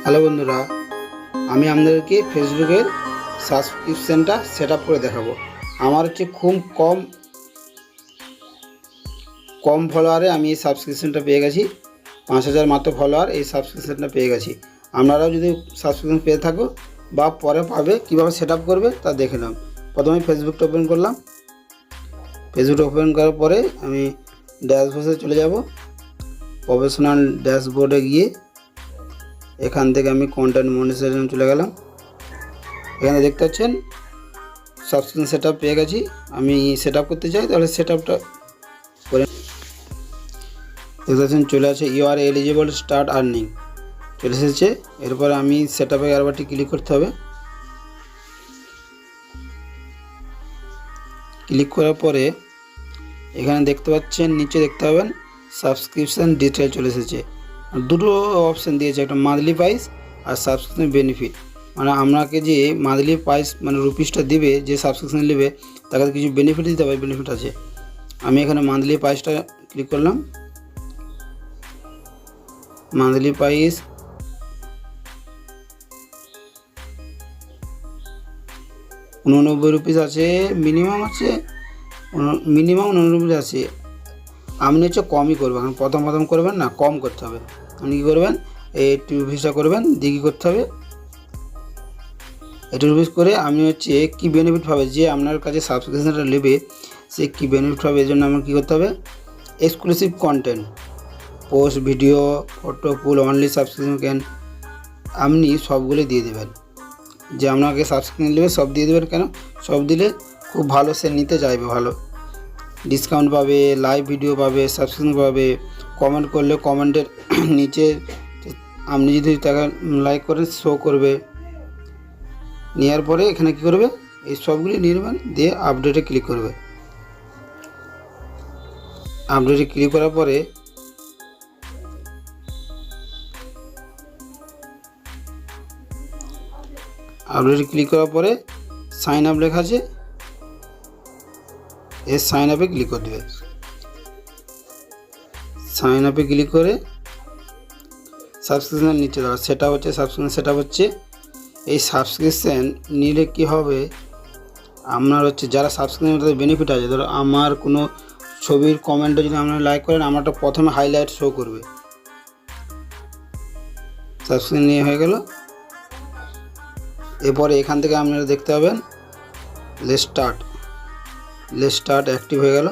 Hello বন্ধুরা, আমি আপনাদেরকে ফেসবুকের সাবস্ক্রিপশনটা সেট আপ করে দেখাবো। আমার হচ্ছে খুব কম ফলোয়ারে আমি এই সাবস্ক্রিপশনটা পেয়ে গেছি। 5000 মাত্র ফলোয়ার এই সাবস্ক্রিপশনটা পেয়ে গেছি। আপনারাও যদি সাবস্ক্রিপশন পেয়ে থাকো বা পরে পাবে, কীভাবে সেট আপ করবে তা দেখে নাও। প্রথমে ফেসবুকটা ওপেন করলাম। ফেসবুকটা ওপেন করার পরে আমি ড্যাশবোর্ডে চলে যাব। প্রফেশনাল ড্যাশবোর্ডে গিয়ে এখান থেকে আমি কন্টেন্ট মনিটাইজেশন চলে গেলাম। এখানে দেখতে পাচ্ছেন সাবস্ক্রিপশন সেট আপ পেয়ে গেছি। আমি সেট আপ করতে চাই, তাহলে সেট আপটা করে দেখতে পাচ্ছেন চলে আসে you are eligible start earning চলে এসেছে। এরপরে আমি সেট আপে আরেকবারটি ক্লিক করতে হবে। ক্লিক করার পরে এখানে দেখতে পাচ্ছেন নিচে দেখতে পাবেন সাবস্ক্রিপশন ডিটেল চলে এসেছে। দুটো অপশান দিয়েছে, একটা মান্থলি প্রাইস আর সাবস্ক্রিপশন বেনিফিট। মানে আপনাকে যে মান্থলি প্রাইস মানে রুপিসটা দিবে, যে সাবস্ক্রিপশন নেবে তাকে কিছু বেনিফিট দিতে হবে, বেনিফিট আছে। আমি এখানে মান্থলি প্রাইসটা ক্লিক করলাম। মান্থলি প্রাইস 89 রুপিস আছে, মিনিমাম 89 আছে। আপনি হচ্ছে কমই করবেন, কারণ প্রথম করবেন না, কম করতে হবে। আপনি কী করবেন, এই 80 রুপিসটা করবেন, দিয়ে কী করতে হবে, 80 রুপিস করে আপনি হচ্ছে কী বেনিফিট পাবে, যে আপনার কাছে সাবস্ক্রিপশনটা নেবে সে কী বেনিফিট পাবে। এর জন্য আমার কী করতে হবে, exclusive content, post, video, photo, full only subscription can, আপনি সবগুলো দিয়ে দেবেন। যে আপনাকে সাবস্ক্রিপশন নেবে সব দিয়ে দেবেন। কেন সব দিলে খুব ভালো, সে নিতে চাইবে, ভালো ডিসকাউন্ট পাবে, লাইভ ভিডিও পাবে, সাবস্ক্রিপশন পাবে, কমেন্ট করলে কমেন্টের নিচে আপনি যদি তাকে লাইক করেন শো করবে। নেওয়ার পরে এখানে কী করবে, এই সবগুলি নিয়ে নেবেন, দিয়ে আপডেটে ক্লিক করবে। আপডেটে ক্লিক করার পরে সাইন আপ লেখা আছে, এই সাইন আপে ক্লিক করে দেবে। সাইন আপে ক্লিক করে সাবস্ক্রিপশান নিচে দেওয়া সেটা হচ্ছে সাবস্ক্রিপশান সেট আপ হচ্ছে। এই সাবস্ক্রিপশান নিলে কী হবে, আপনার হচ্ছে যারা সাবস্ক্রিপশন তাদের বেনিফিট আছে। ধরো আমার কোনো ছবির কমেন্টে যদি আপনারা লাইক করেন, আমারটা প্রথমে হাইলাইট শো করবে। সাবস্ক্রিপশন নিয়ে হয়ে গেল। এরপরে এখান থেকে আপনারা দেখতে পাবেন লেটস স্টার্ট অ্যাক্টিভ হয়ে গেল।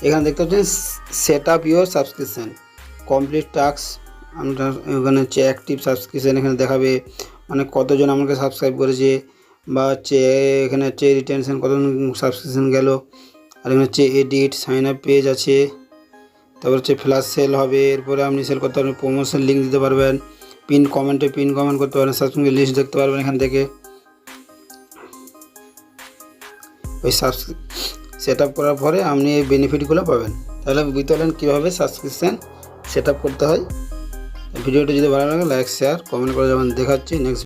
এখানে দেখতে পাচ্ছেন set up your subscription complete task. আমরা এখানে হচ্ছে অ্যাক্টিভ সাবস্ক্রিপশান এখানে দেখাবে, মানে কতজন আমাকে সাবস্ক্রাইব করেছে, বা হচ্ছে এখানে হচ্ছে রিটেনশন কতজন সাবস্ক্রিপশান গেল। আর এখানে হচ্ছে এডিট, সাইন আপ পেজ আছে, তারপর হচ্ছে ফ্ল্যাশ সেল হবে। এরপরে আপনি সেল করতে পারবেন, প্রমোশন লিঙ্ক দিতে পারবেন, পিন কমেন্ট করতে পারবেন, সাবস্ক্রিপশন লিস্ট দেখতে পারবেন এখান থেকে। ওই সেট আপ করার পরে আপনি এই বেনিফিটগুলো পাবেন। তাহলে বুঝতে পারলেন কীভাবে সাবস্ক্রিপশান সেট আপ করতে হয়। ভিডিওটি যদি ভালো লাগে লাইক, শেয়ার, কমেন্ট করে যাবেন। দেখাচ্ছি নেক্সট।